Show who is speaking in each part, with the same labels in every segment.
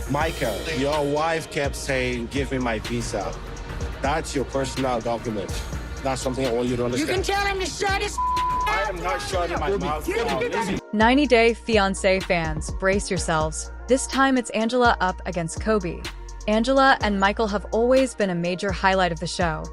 Speaker 1: Michael, your wife kept saying, give me my visa. That's your personal document. That's something I want you to
Speaker 2: You
Speaker 1: understand.
Speaker 2: can tell him to shut his
Speaker 1: I am not shutting my mouth. Listen.
Speaker 3: 90-Day Fiance fans, brace yourselves. This time it's Angela up against Kobe. Angela and Michael have always been a major highlight of the show,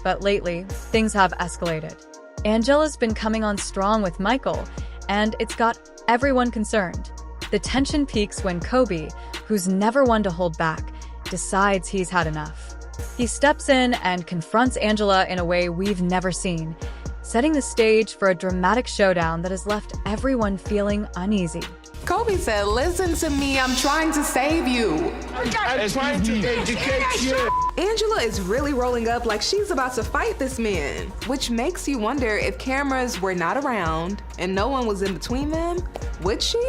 Speaker 3: but lately, things have escalated. Angela's been coming on strong with Michael, and it's got everyone concerned. The tension peaks when Kobe, who's never one to hold back, decides he's had enough. He steps in and confronts Angela in a way we've never seen, setting the stage for a dramatic showdown that has left everyone feeling uneasy.
Speaker 4: Kobe said, listen to me, I'm trying to save you.
Speaker 1: I'm trying to educate you.
Speaker 4: Angela is really rolling up like she's about to fight this man, which makes you wonder if cameras were not around and no one was in between them, would she?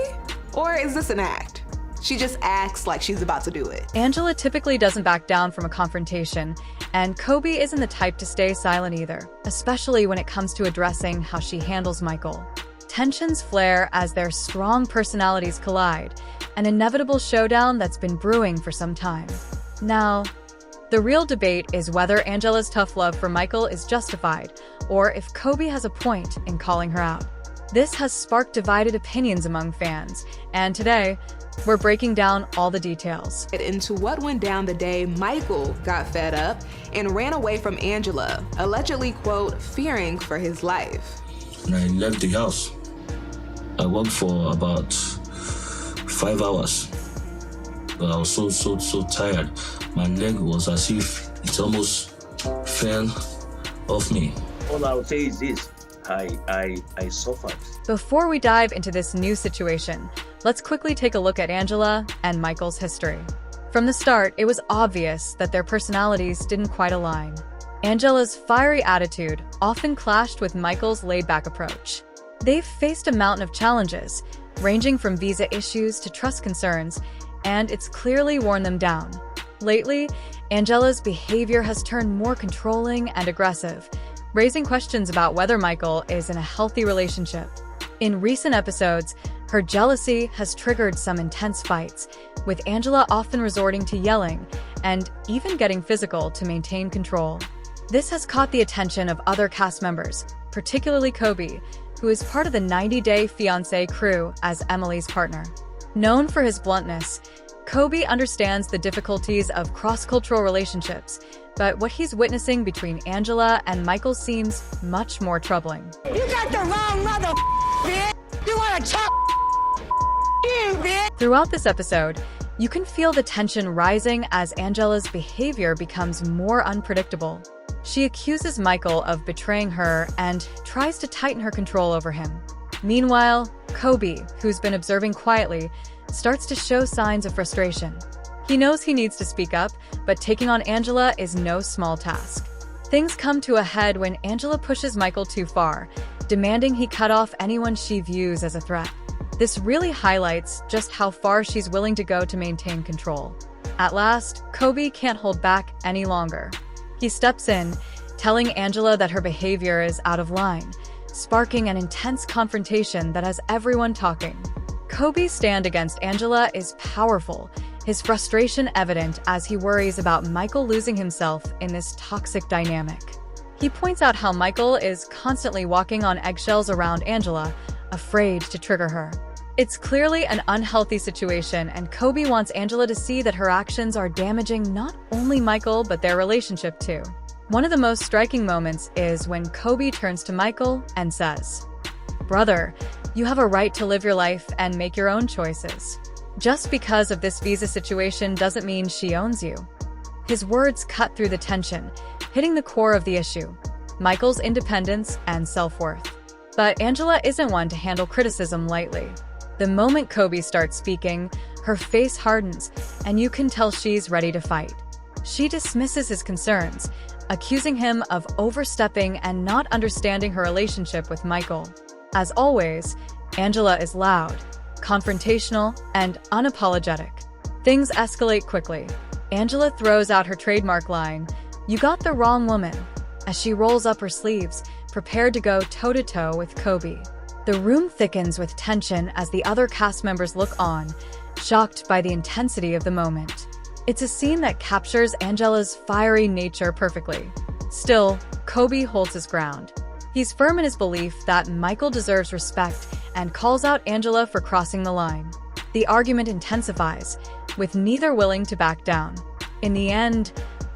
Speaker 4: Or is this an act? She just acts like she's about to do it.
Speaker 3: Angela typically doesn't back down from a confrontation, and Kobe isn't the type to stay silent either, especially when it comes to addressing how she handles Michael. Tensions flare as their strong personalities collide, an inevitable showdown that's been brewing for some time. Now, the real debate is whether Angela's tough love for Michael is justified, or if Kobe has a point in calling her out. This has sparked divided opinions among fans, and today, we're breaking down all the details.
Speaker 4: Into what went down the day Michael got fed up and ran away from Angela, allegedly, quote, fearing for his life.
Speaker 5: And I left the house. I worked for about 5 hours. But I was so tired. My leg was as if it almost fell off me.
Speaker 6: All I'll say is this, I suffered.
Speaker 3: Before we dive into this new situation, let's quickly take a look at Angela and Michael's history. From the start, it was obvious that their personalities didn't quite align. Angela's fiery attitude often clashed with Michael's laid-back approach. They've faced a mountain of challenges, ranging from visa issues to trust concerns, and it's clearly worn them down. Lately, Angela's behavior has turned more controlling and aggressive, raising questions about whether Michael is in a healthy relationship. In recent episodes, her jealousy has triggered some intense fights, with Angela often resorting to yelling and even getting physical to maintain control. This has caught the attention of other cast members, particularly Kobe, who is part of the 90-Day Fiance crew as Emily's partner. Known for his bluntness, Kobe understands the difficulties of cross-cultural relationships, but what he's witnessing between Angela and Michael seems much more troubling.
Speaker 2: You got the wrong mother, bitch. You wanna talk you, bitch.
Speaker 3: Throughout this episode, you can feel the tension rising as Angela's behavior becomes more unpredictable. She accuses Michael of betraying her and tries to tighten her control over him. Meanwhile, Kobe, who's been observing quietly, starts to show signs of frustration. He knows he needs to speak up, but taking on Angela is no small task. Things come to a head when Angela pushes Michael too far, demanding he cut off anyone she views as a threat. This really highlights just how far she's willing to go to maintain control. At last, Kobe can't hold back any longer. He steps in, telling Angela that her behavior is out of line, sparking an intense confrontation that has everyone talking. Kobe's stand against Angela is powerful, his frustration evident as he worries about Michael losing himself in this toxic dynamic. He points out how Michael is constantly walking on eggshells around Angela, afraid to trigger her. It's clearly an unhealthy situation, and Kobe wants Angela to see that her actions are damaging not only Michael but their relationship too. One of the most striking moments is when Kobe turns to Michael and says, "Brother, you have a right to live your life and make your own choices. Just because of this visa situation doesn't mean she owns you." His words cut through the tension, hitting the core of the issue, Michael's independence and self-worth. But Angela isn't one to handle criticism lightly. The moment Kobe starts speaking, her face hardens, and you can tell she's ready to fight. She dismisses his concerns, accusing him of overstepping and not understanding her relationship with Michael. As always, Angela is loud, confrontational, and unapologetic. Things escalate quickly. Angela throws out her trademark line, "You got the wrong woman," as she rolls up her sleeves, prepared to go toe-to-toe with Kobe. The room thickens with tension as the other cast members look on, shocked by the intensity of the moment. It's a scene that captures Angela's fiery nature perfectly. Still, Kobe holds his ground. He's firm in his belief that Michael deserves respect and calls out Angela for crossing the line. The argument intensifies, with neither willing to back down. In the end,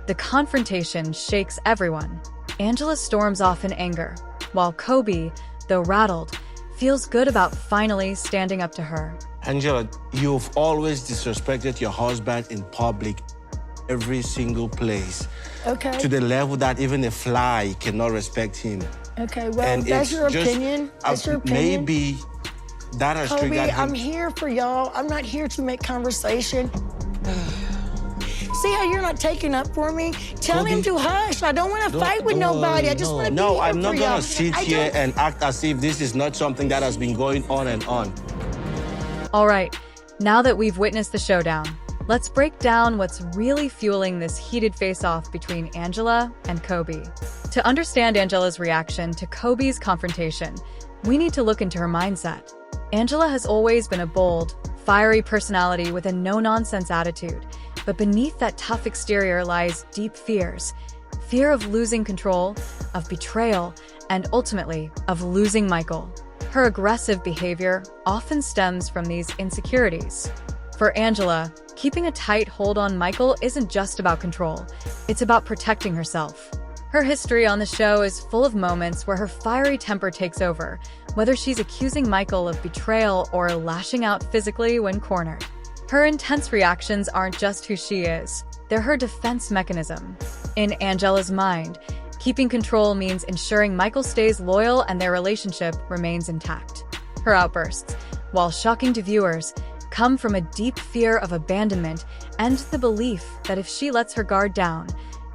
Speaker 3: the confrontation shakes everyone. Angela storms off in anger, while Kobe, though rattled, feels good about finally standing up to her.
Speaker 1: Angela, you've always disrespected your husband in public, every single place.
Speaker 2: Okay.
Speaker 1: To the level that even a fly cannot respect him.
Speaker 2: Okay, well,
Speaker 1: And
Speaker 2: that's
Speaker 1: it's
Speaker 2: your
Speaker 1: just,
Speaker 2: opinion. That's your opinion.
Speaker 1: Maybe that has
Speaker 2: Kobe,
Speaker 1: triggered him.
Speaker 2: I'm here for y'all. I'm not here to make conversation. See how you're not taking up for me? Tell him to hush. I don't want to fight with nobody. I just want to be here
Speaker 1: No, I'm not
Speaker 2: for y'all.
Speaker 1: gonna sit here and act as if this is not something that has been going on and on.
Speaker 3: All right, now that we've witnessed the showdown, let's break down what's really fueling this heated face-off between Angela and Kobe. To understand Angela's reaction to Kobe's confrontation, we need to look into her mindset. Angela has always been a bold, fiery personality with a no-nonsense attitude, but beneath that tough exterior lies deep fears. Fear of losing control, of betrayal, and ultimately, of losing Michael. Her aggressive behavior often stems from these insecurities. For Angela, keeping a tight hold on Michael isn't just about control, it's about protecting herself. Her history on the show is full of moments where her fiery temper takes over, whether she's accusing Michael of betrayal or lashing out physically when cornered. Her intense reactions aren't just who she is, they're her defense mechanism. In Angela's mind, keeping control means ensuring Michael stays loyal and their relationship remains intact. Her outbursts, while shocking to viewers, come from a deep fear of abandonment and the belief that if she lets her guard down,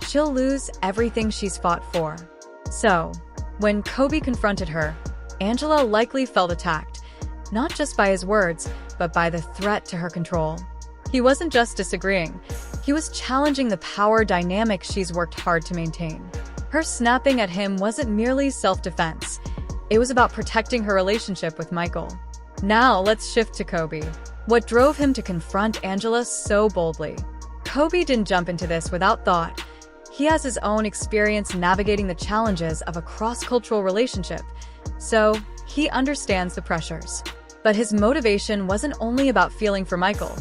Speaker 3: she'll lose everything she's fought for. So, when Kobe confronted her, Angela likely felt attacked, not just by his words, but by the threat to her control. He wasn't just disagreeing, he was challenging the power dynamic she's worked hard to maintain. Her snapping at him wasn't merely self-defense, it was about protecting her relationship with Michael. Now let's shift to Kobe. What drove him to confront Angela so boldly? Kobe didn't jump into this without thought. He has his own experience navigating the challenges of a cross-cultural relationship, so he understands the pressures. But his motivation wasn't only about feeling for Michael.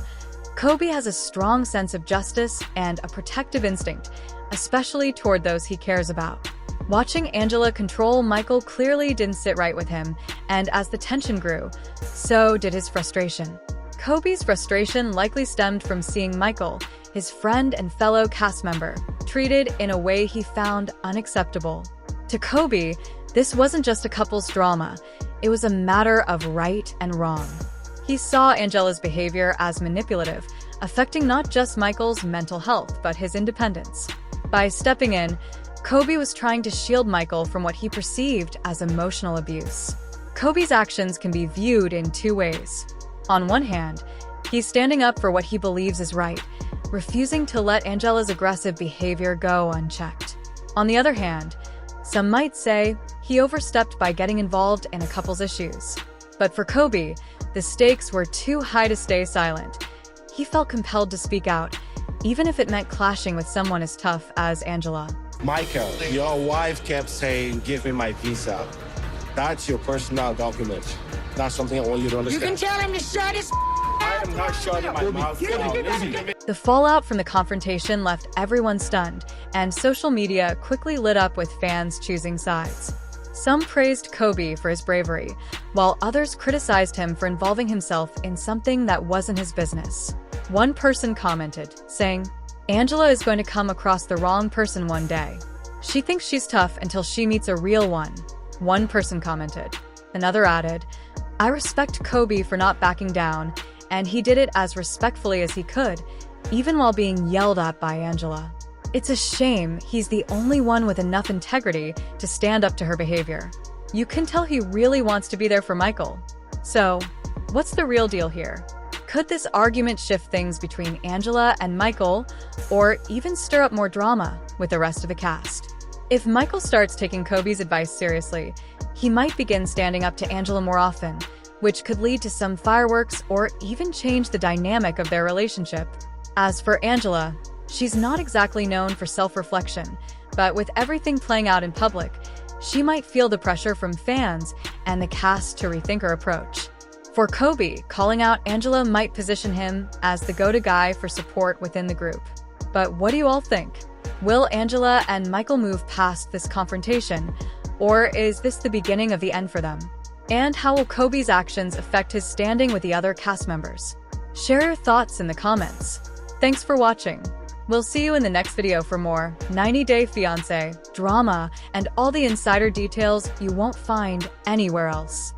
Speaker 3: Kobe has a strong sense of justice and a protective instinct, especially toward those he cares about. Watching Angela control Michael clearly didn't sit right with him, and as the tension grew, so did his frustration. Kobe's frustration likely stemmed from seeing Michael, his friend and fellow cast member, treated in a way he found unacceptable. To Kobe, this wasn't just a couple's drama, it was a matter of right and wrong. He saw Angela's behavior as manipulative, affecting not just Michael's mental health, but his independence. By stepping in, Kobe was trying to shield Michael from what he perceived as emotional abuse. Kobe's actions can be viewed in two ways. On one hand, he's standing up for what he believes is right, refusing to let Angela's aggressive behavior go unchecked. On the other hand, some might say he overstepped by getting involved in a couple's issues. But for Kobe, the stakes were too high to stay silent. He felt compelled to speak out, even if it meant clashing with someone as tough as Angela.
Speaker 1: Michael, your wife kept saying, give me my visa. That's your personal document. That's something I want you to
Speaker 2: You
Speaker 1: understand.
Speaker 2: can tell him to shut his
Speaker 1: I am not shutting my mouth.
Speaker 3: The fallout from the confrontation left everyone stunned, and social media quickly lit up with fans choosing sides. Some praised Kobe for his bravery, while others criticized him for involving himself in something that wasn't his business. One person commented, saying, "Angela is going to come across the wrong person one day. She thinks she's tough until she meets a real one." One person commented. Another added, "I respect Kobe for not backing down, and he did it as respectfully as he could, even while being yelled at by Angela. It's a shame he's the only one with enough integrity to stand up to her behavior. You can tell he really wants to be there for Michael." So, what's the real deal here? Could this argument shift things between Angela and Michael, or even stir up more drama with the rest of the cast? If Michael starts taking Kobe's advice seriously, he might begin standing up to Angela more often, which could lead to some fireworks or even change the dynamic of their relationship. As for Angela, she's not exactly known for self-reflection, but with everything playing out in public, she might feel the pressure from fans and the cast to rethink her approach. For Kobe, calling out Angela might position him as the go-to guy for support within the group. But what do you all think? Will Angela and Michael move past this confrontation, or is this the beginning of the end for them? And how will Kobe's actions affect his standing with the other cast members? Share your thoughts in the comments. Thanks for watching. We'll see you in the next video for more 90 Day Fiancé, drama, and all the insider details you won't find anywhere else.